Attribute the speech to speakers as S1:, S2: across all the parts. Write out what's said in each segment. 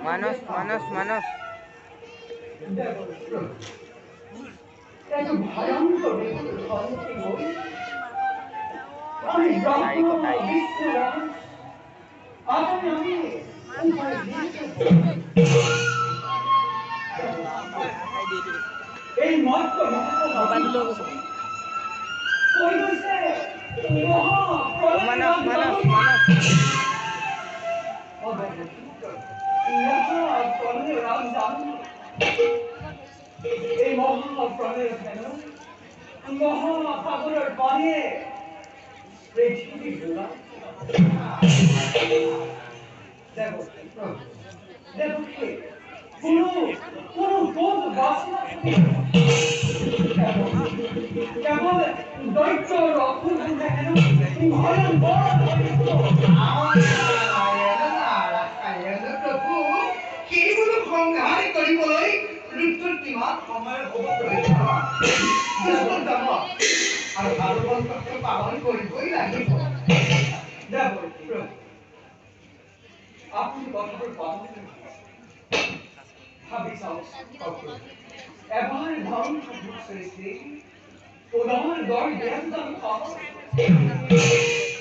S1: Manos, manos, manos. Manos, manos, manos.
S2: এই মহাপ্রলয়ের কেন মহাসাগরের পানিয়ে পৃথিবী ঘোরা দেখো দেখো কে কোনো বোধ বাসনা কেবল দৈত্য রক্ষণ কেন ভয়ঙ্কর সেইগুলো সংহার কৰিবলৈ মৃত্যুৰ কিমান সময় হ'ব আৰু ভাগৱতক পালন কৰিবই লাগিব আপুনি কথাবোৰ ভাবি চাওক এবাৰ ধ্বংস সৃষ্টি উদাহৰণ দৰ দেহদান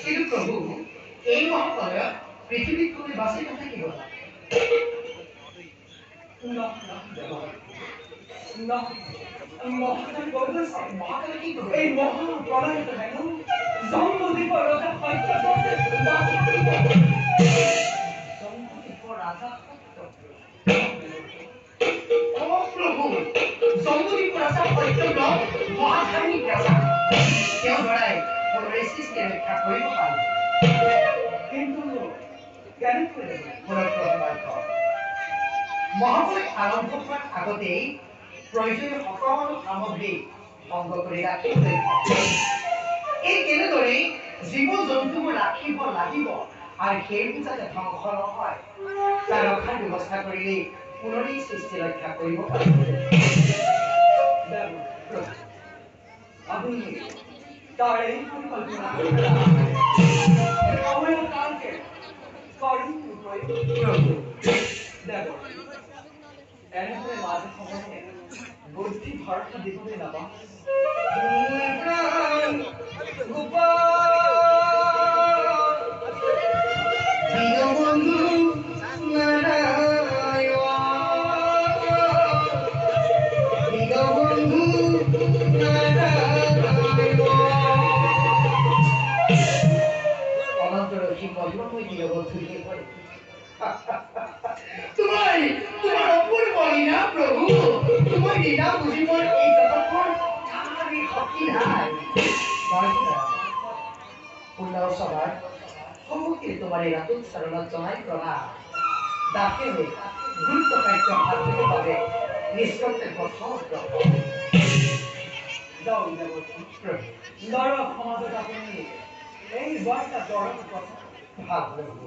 S2: কিন্তু প্ৰভু এই মহাপ্ৰলয়ত পৃথিৱীত কোনো বাচি নাথাকিব এই মহাপ্ৰলয় জম্বুদ্বীপৰ ৰজা জম্বুদ্বীপৰ ৰাজা সত্যব্ৰত মহাধাৰ্মিক ৰাজা তেওঁ দ্বাৰাই সকলোৰে সৃষ্টি ৰক্ষা কৰিব পাৰে কিন্তু কেনেকৈ মহাপ্ৰলয় আৰম্ভ হোৱাৰ আগতেই প্ৰয়োজনীয় সকলো সামগ্ৰী সংগ্ৰহ কৰি ৰাখিবলৈ এই কেনেদৰে জীৱ জন্তুবোৰ ৰাখিব লাগিব আৰু সেইবোৰ যাতে ধ্বংস নহয় তাৰ ৰক্ষাৰ ব্যৱস্থা কৰিলে পুনৰেই সৃষ্টি ৰক্ষা কৰিব পাৰিব আপুনি তাৰ এই পৰিকল্পনা কালকে কৰিম এনেদৰে মাজে সময়ে বুদ্ধি ভৰসা দিবলৈ নাপাওঁ তোমার অপূর্ব লীলা প্রভু তোমার লীলা বুঝিবার এই যতক্ষণ তাহারই শক্তি নাই পুণ্য সভার সমুখে তোমার এই রাতুল শরণত জনাই প্ৰণাম দাসে হৈ গুৰুত্ব কাৰ্য হাত ধৰিবৰ বাবে নিষ্কৰ্তব্য সমগ্ৰ যাওক নৰ সমাজত আপুনি এই বাৰ্তা দৰক কথা ভাগ ল'ব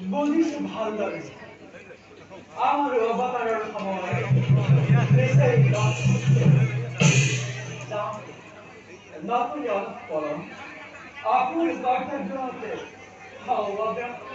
S2: বুঝিছো ভালদৰে আমাৰ অৱতাৰৰ সময় নিশ্চয় যাওঁ নতুন পৰম আপুৰ কৰ্তব্যতে অৱব্যক্ত